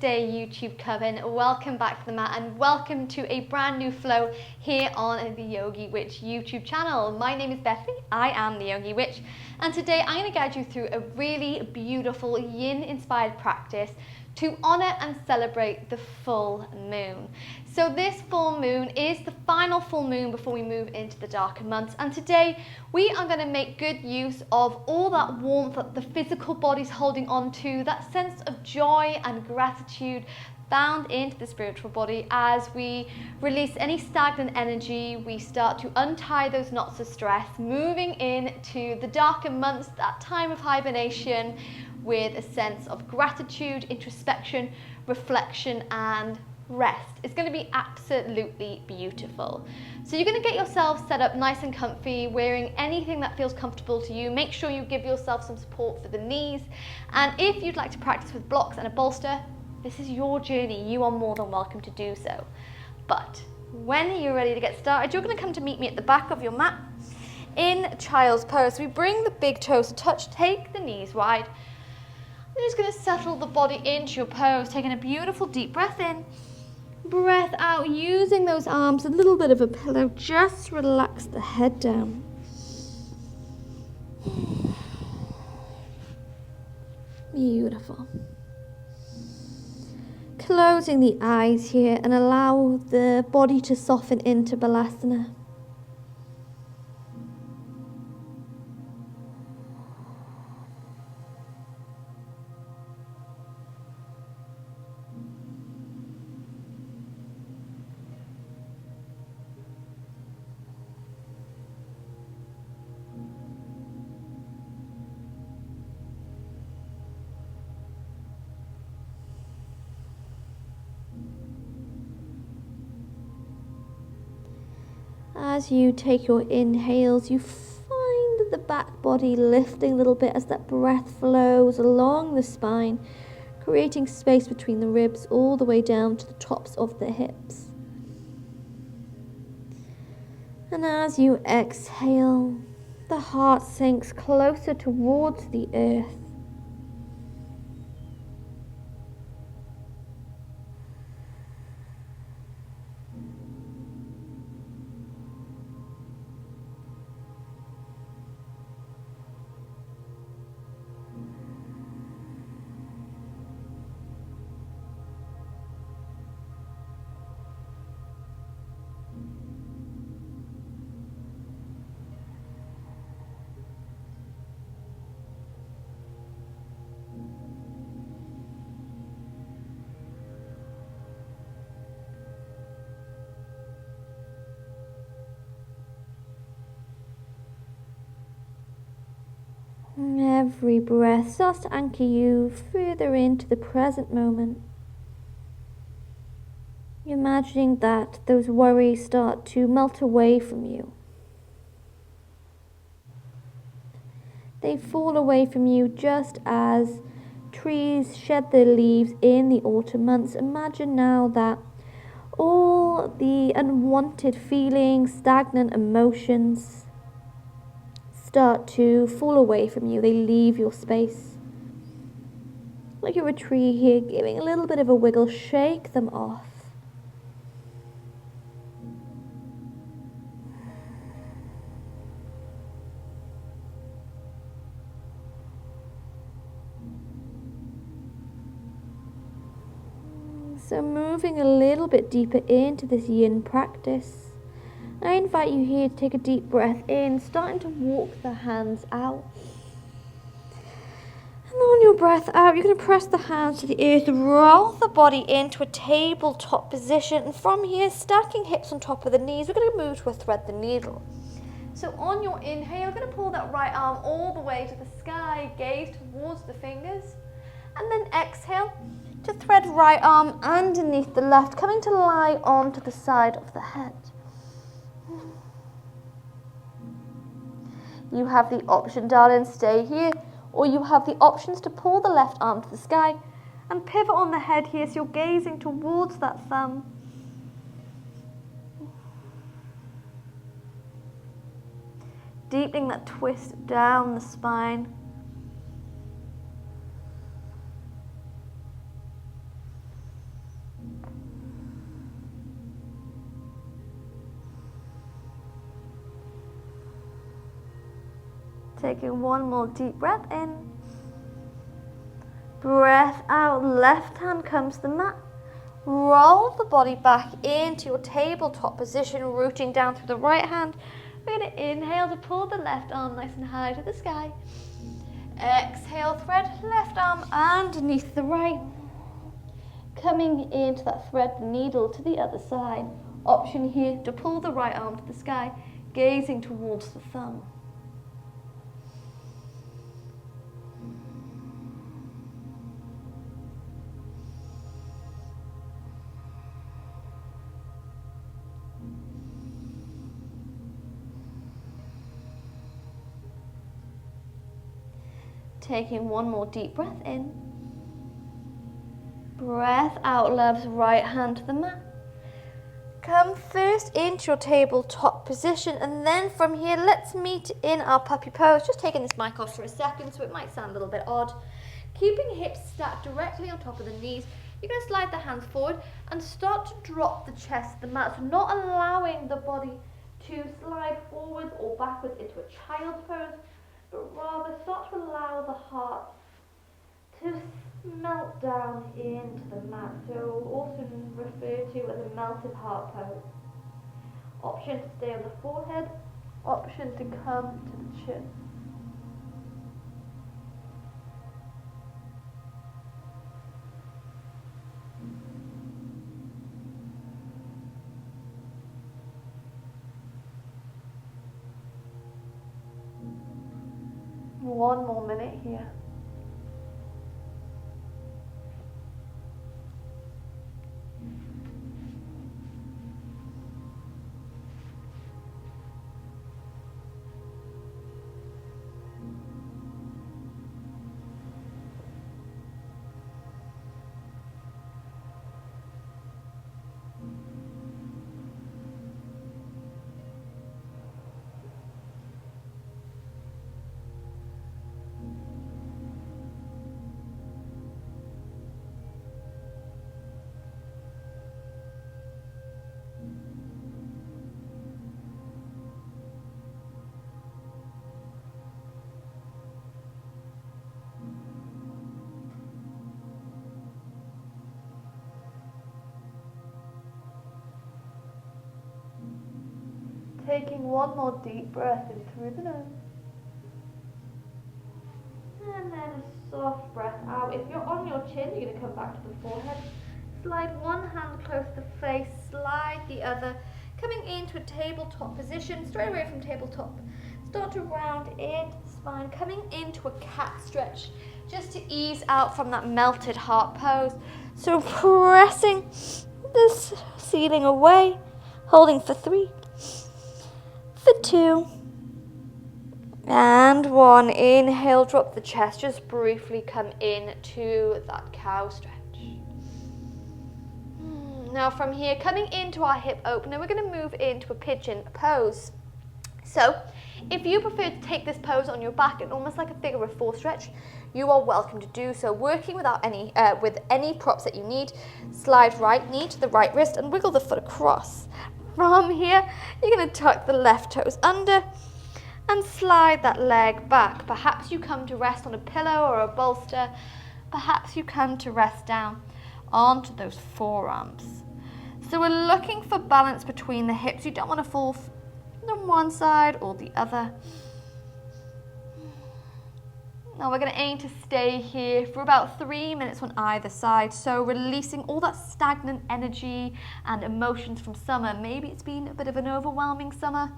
Namaste YouTube Coven, welcome back to the mat and welcome to a brand new flow here on the Yogi Witch YouTube channel. My name is Bethany, I am the Yogi Witch, and today I'm going to guide you through a really beautiful yin inspired practice to honor and celebrate the full moon. So this full moon is the final full moon before we move into the darker months, and today we are going to make good use of all that warmth that the physical body's holding on to, that sense of joy and gratitude bound into the spiritual body. As we release any stagnant energy, we start to untie those knots of stress, moving into the darker months, that time of hibernation, with a sense of gratitude, introspection, reflection and rest. It's going to be absolutely beautiful. So you're going to get yourself set up nice and comfy, wearing anything that feels comfortable to you. Make sure you give yourself some support for the knees, and if you'd like to practice with blocks and a bolster, this is your journey. You are more than welcome to do so. But when you're ready to get started, you're going to come to meet me at the back of your mat in child's pose. We bring the big toes to touch, take the knees wide. You're just going to settle the body into your pose, taking a beautiful deep breath in, breath out, using those arms a little bit of a pillow. Just relax the head down. Beautiful. Closing the eyes here and allow the body to soften into Balasana. As you take your inhales, you find the back body lifting a little bit as that breath flows along the spine, creating space between the ribs all the way down to the tops of the hips. And as you exhale, the heart sinks closer towards the earth. Every breath starts to anchor you further into the present moment. Imagining that those worries start to melt away from you. They fall away from you just as trees shed their leaves in the autumn months. Imagine now that all the unwanted feelings, stagnant emotions start to fall away from you. They leave your space. Like you're a tree here, giving a little bit of a wiggle, shake them off. So moving a little bit deeper into this yin practice, I invite you here to take a deep breath in, starting to walk the hands out. And on your breath out, you're going to press the hands to the earth, roll the body into a tabletop position, and from here, stacking hips on top of the knees, we're going to move to a thread the needle. So on your inhale, you're going to pull that right arm all the way to the sky, gaze towards the fingers, and then exhale to thread right arm underneath the left, coming to lie onto the side of the head. You have the option, darling, stay here, or you have the options to pull the left arm to the sky and pivot on the head here, so you're gazing towards that thumb. Deepening that twist down the spine. Taking one more deep breath in. Breath out, left hand comes to the mat. Roll the body back into your tabletop position, rooting down through the right hand. We're going to inhale to pull the left arm nice and high to the sky. Exhale, thread left arm underneath the right. Coming into that thread the needle to the other side. Option here to pull the right arm to the sky, gazing towards the thumb. Taking one more deep breath in. Breath out, loves, right hand to the mat. Come first into your tabletop position, and then from here, let's meet in our puppy pose. Just taking this mic off for a second, so it might sound a little bit odd. Keeping hips stacked directly on top of the knees, you're going to slide the hands forward and start to drop the chest to the mat, so not allowing the body to slide forwards or backwards into a child's pose, but rather start to allow the heart to melt down into the mat, so also referred to as a melted heart pose. Option to stay on the forehead, option to come to the chin. One more minute here. Taking one more deep breath in through the nose. And then a soft breath out. If you're on your chin, you're going to come back to the forehead. Slide one hand close to the face, slide the other. Coming into a tabletop position, straight away from tabletop. Start to round into the spine, coming into a cat stretch, just to ease out from that melted heart pose. So pressing this ceiling away, holding for 3. For 2 and 1. Inhale, drop the chest, just briefly come into that cow stretch. Now from here, coming into our hip opener, we're going to move into a pigeon pose. So if you prefer to take this pose on your back and almost like a figure of 4 stretch, you are welcome to do so. Working without with any props that you need, slide right knee to the right wrist and wiggle the foot across. From here, you're going to tuck the left toes under and slide that leg back. Perhaps you come to rest on a pillow or a bolster. Perhaps you come to rest down onto those forearms. So we're looking for balance between the hips. You don't want to fall on one side or the other. Now we're going to aim to stay here for about 3 minutes on either side. So releasing all that stagnant energy and emotions from summer. Maybe it's been a bit of an overwhelming summer.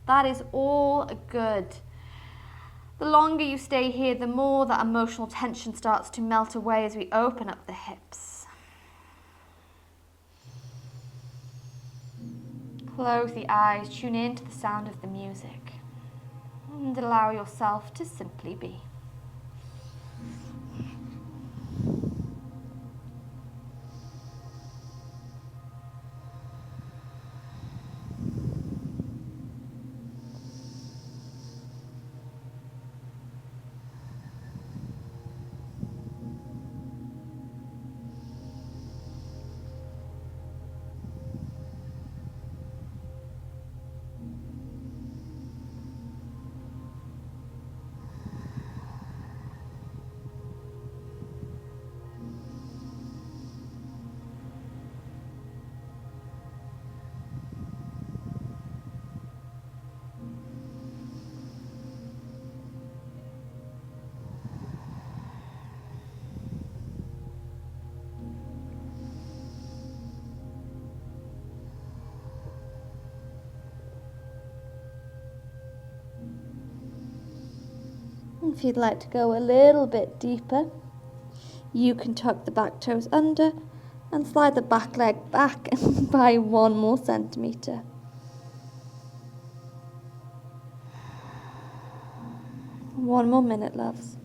That is all good. The longer you stay here, the more that emotional tension starts to melt away as we open up the hips. Close the eyes, tune in to the sound of the music, and allow yourself to simply be. If you'd like to go a little bit deeper, you can tuck the back toes under and slide the back leg back by 1 more centimetre. One more minute, loves.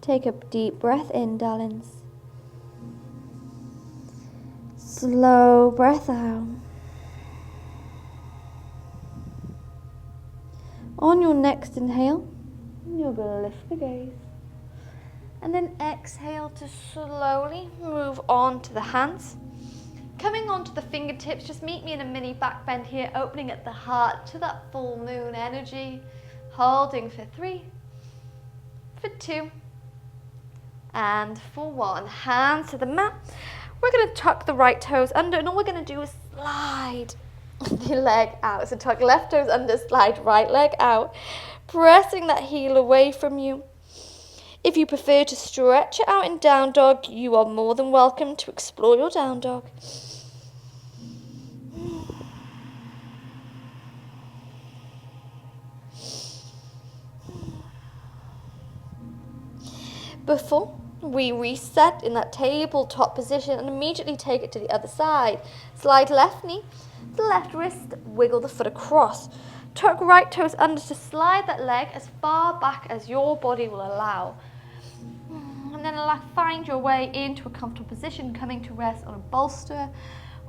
Take a deep breath in, darlings. Slow breath out. On your next inhale, you're going to lift the gaze. And then exhale to slowly move on to the hands. Coming onto the fingertips, just meet me in a mini back bend here, opening at the heart to that full moon energy. Holding for 3, for 2, and for 1. Hands to the mat. We're going to tuck the right toes under, and all we're going to do is slide the leg out. So tuck left toes under, slide right leg out, pressing that heel away from you. If you prefer to stretch it out in down dog, you are more than welcome to explore your down dog. Before we reset in that tabletop position and immediately take it to the other side. Slide left knee to left wrist, wiggle the foot across. Tuck right toes under to slide that leg as far back as your body will allow. And then find your way into a comfortable position, coming to rest on a bolster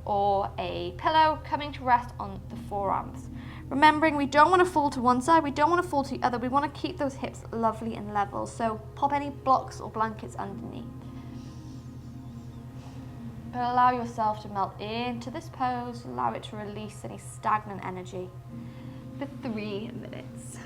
or a pillow, coming to rest on the forearms. Remembering we don't want to fall to one side, we don't want to fall to the other, we want to keep those hips lovely and level. So pop any blocks or blankets underneath. But allow yourself to melt into this pose, allow it to release any stagnant energy for 3 minutes.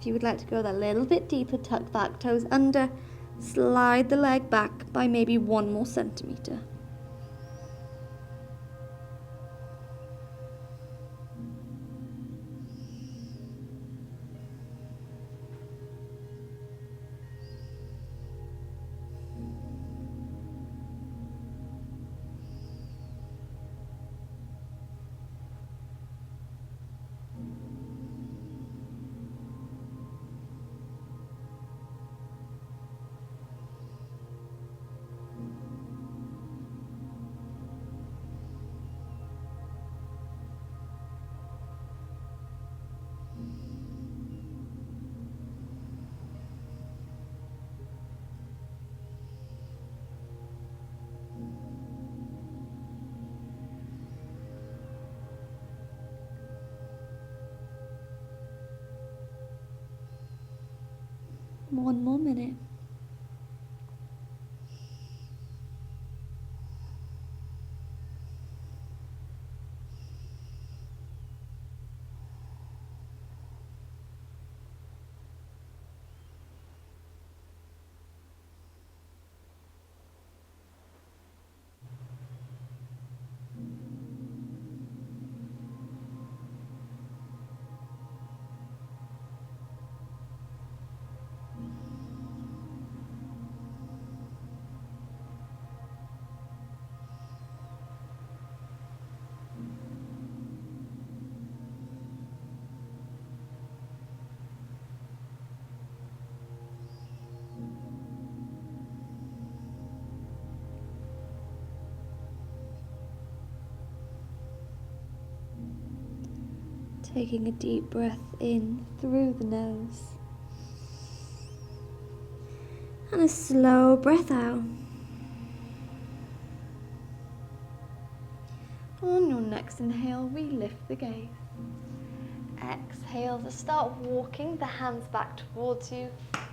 If you would like to go that little bit deeper, tuck back toes under, slide the leg back by maybe 1 more centimetre. One more minute. Taking a deep breath in through the nose. And a slow breath out. On your next inhale, we lift the gaze. Exhale to start walking the hands back towards you.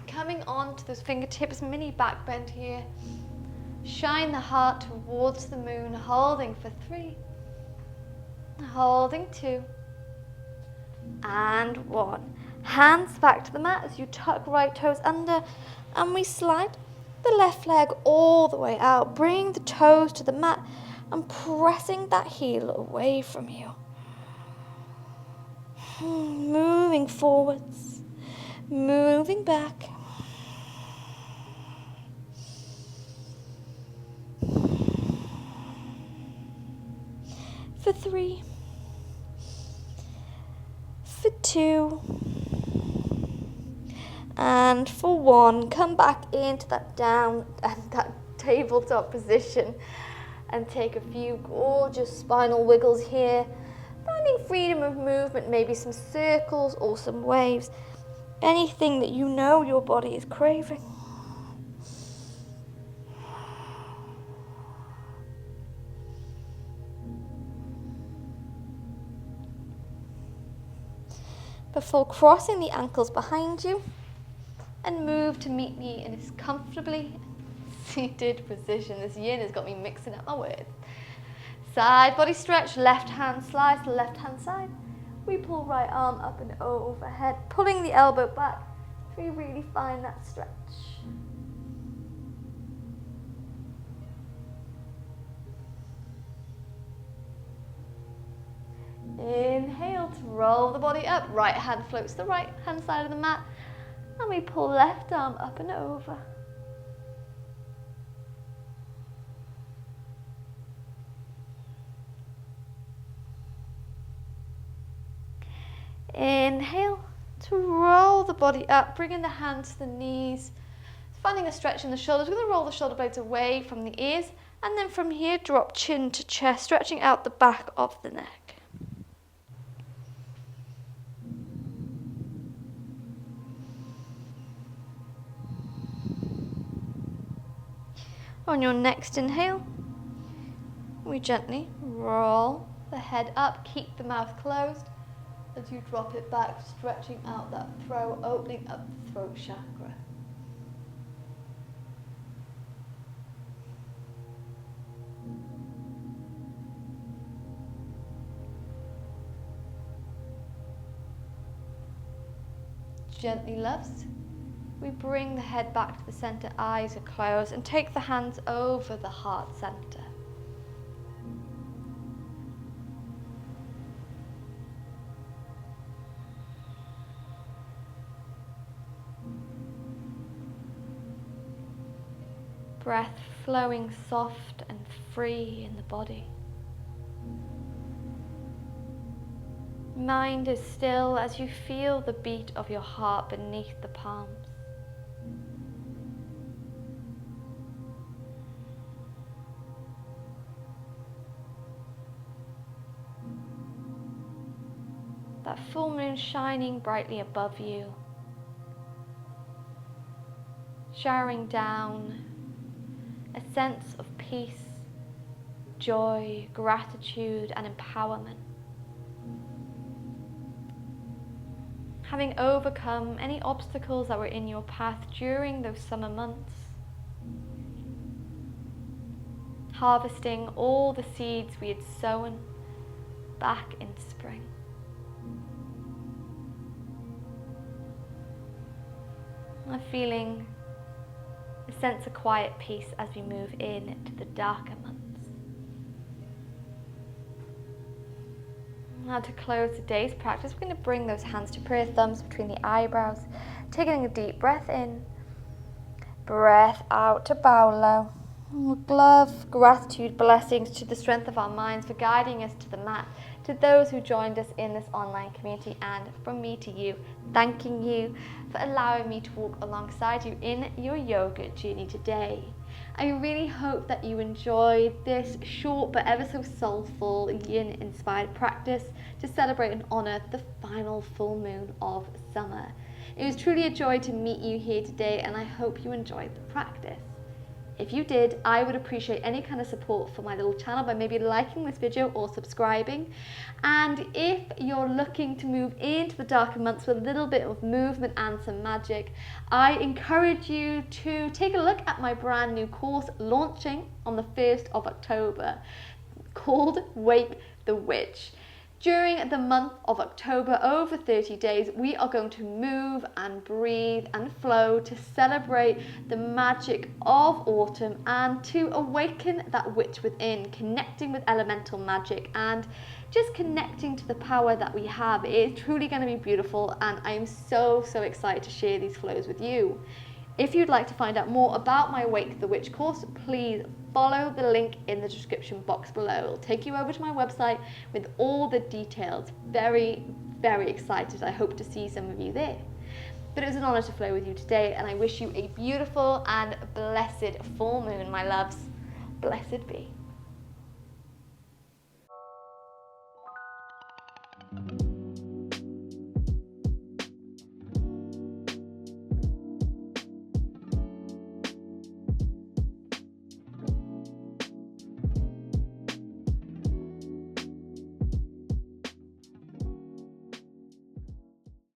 Coming on to those fingertips, mini back bend here. Shine the heart towards the moon, holding for 3. Holding 2. And 1. Hands back to the mat as you tuck right toes under, and we slide the left leg all the way out. Bring the toes to the mat and pressing that heel away from you. Moving forwards, moving back. For 3. For 2. And for 1, come back into that down and that tabletop position and take a few gorgeous spinal wiggles here. Finding freedom of movement, maybe some circles or some waves. Anything that you know your body is craving. Before crossing the ankles behind you and move to meet me in this comfortably seated position. This yin has got me mixing up my words. Side body stretch, left hand slides to the left hand side. We pull right arm up and overhead, pulling the elbow back so we really find that stretch. Inhale to roll the body up, right hand floats to the right hand side of the mat, and we pull left arm up and over. Inhale to roll the body up, bringing the hands to the knees, finding a stretch in the shoulders. We're going to roll the shoulder blades away from the ears, and then from here drop chin to chest, stretching out the back of the neck. On your next inhale, we gently roll the head up, keep the mouth closed as you drop it back, stretching out that throat, opening up the throat chakra. Gently, loves, we bring the head back to the center, eyes are closed, and take the hands over the heart center. Breath flowing soft and free in the body. Mind is still as you feel the beat of your heart beneath the palms. That full moon shining brightly above you, showering down a sense of peace, joy, gratitude, and empowerment. Having overcome any obstacles that were in your path during those summer months, harvesting all the seeds we had sown back in spring. I'm feeling a sense of quiet peace as we move into the darker months. Now, to close today's practice, we're going to bring those hands to prayer thumbs between the eyebrows, taking a deep breath in, breath out to bow low. With love, gratitude, blessings to the strength of our minds for guiding us to the mat, to those who joined us in this online community, and from me to you, thanking you for allowing me to walk alongside you in your yoga journey today. I really hope that you enjoyed this short but ever so soulful yin inspired practice to celebrate and honour the final full moon of summer. It was truly a joy to meet you here today, and I hope you enjoyed the practice. If you did, I would appreciate any kind of support for my little channel by maybe liking this video or subscribing. And if you're looking to move into the darker months with a little bit of movement and some magic, I encourage you to take a look at my brand new course launching on the 1st of October called Wake the Witch. During the month of October, over 30 days, we are going to move and breathe and flow to celebrate the magic of autumn and to awaken that witch within, connecting with elemental magic and just connecting to the power that we have. It is truly going to be beautiful, and I am so excited to share these flows with you. If you'd like to find out more about my Wake the Witch course, please follow the link in the description box below. It'll take you over to my website with all the details. Very excited. I hope to see some of you there. But it was an honor to flow with you today, and I wish you a beautiful and blessed full moon, my loves. Blessed be.